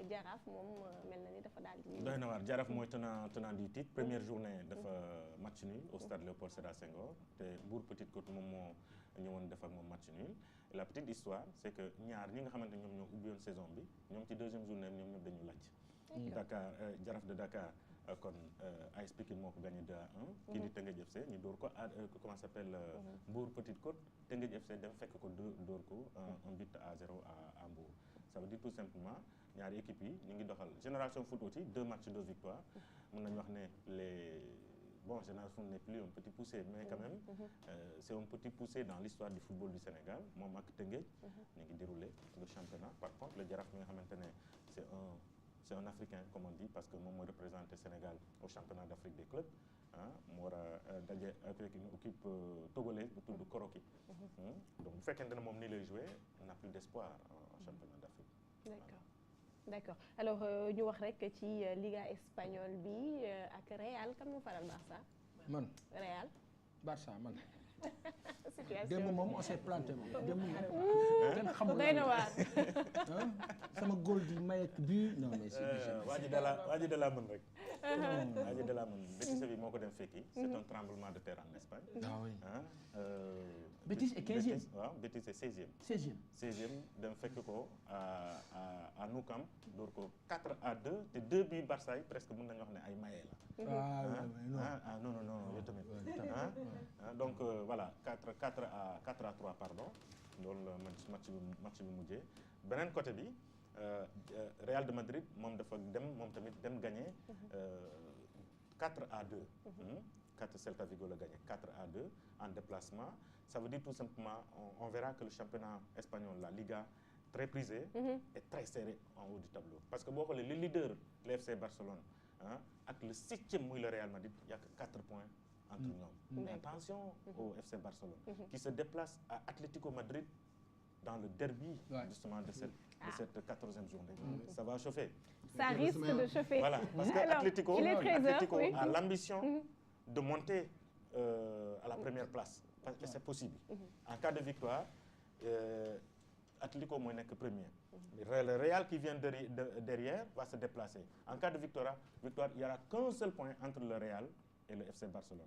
A: Jaraaf moom mel na ni dafa daal di.
D: doy na waar Jaraaf mooy tenant du titre première journée dafa match nul au stade Léopold Sédar Senghor te Mbour Petite Côte moom moo ñëwoon def ak moom match nul la petite histoire c'est que ñaar ñi nga xamante ñoom ñoo ubbiwoon saison bi ñoom ci deuxième journée ñoom ñëpp dañu lajj. Dakar Jaraaf de Dakar kon AS Pikine moo ko gagné 2-1. kii di Teungueth FC ñu dóor ko comment s'appelle Mbour Petite Côte Teungueth FC dem fekk ko dóor ko un but à 0 à Mbour. ça veut dire tout simplement ñaari équipes yi ñu ngi doxal Génération Foot aussi 2 matchs 2 victoires mën nañu wax ne Génération Foot n'est plus un petit poussé mais quand même c'est un petit poussé dans l'histoire du football du Sénégal moom ak Teungueth ñu ngi déroulé le championnat par contre le Jaraaf mi nga xamante ne c'est un Africain comme on dit parce que moom mooy représenté Sénégal au championnat d'Afrique des clubs mu war a daje avec une équipe togolaise bu tudd Koroki donc bu fekkente ne moom nii lay jouer on n'a plus d'espoir en championnat d'Afrique.
A: D'accord alors ñu wax rek ci Liga espagnole bi ak Real kan moo faral Barça.
B: man
A: Real.
B: Barça man. démb moom on s'est planté moom démb moom kenn xamul
A: doy na waar.
B: sama góol di may ak bii non mais
D: waa ji da la mën rek. waa ji da la mën Betis bi moo ko dem fekki. c'est un tremblement de terre en Espagne.
B: ah oui
D: Betis
B: est 15e.
D: waaw Betis est 16e. 16e dem fekk ko à Nou Camp door ko 4-2 te 2 buts Barça yi presque mën nañu wax ne ay maye la. non yow tamit. donc voilà 4-3 pardon loolu la match bi mujjee beneen côté bi Real de Madrid moom dafa moom tamit dem gagné 4-2. 4 Celta Vigo la gagné 4-2 en déplacement ça veut dire tout simplement on verra que le championnat espagnol la Liga très prisé est très serré en haut du tableau parce que boo xoolee le leader le FC Barcelone ak le 7e muy le Real Madrid il y a que 4 points entre ñoom. Mais attention au FC Barcelone qui se déplace à Atlético Madrid dans le derby justement de cette 14e journée. Ça va chauffer.
A: Ça risque de chauffer.
D: Voilà, parce que Atlético a l'ambition de monter à la première place. Parce que c'est possible. En cas de victoire, Atlético mooy nekk premier. Le Real qui vient derrière va se déplacer. En cas de victoire, il n'y aura qu'un seul point entre le Real et le FC Barcelone.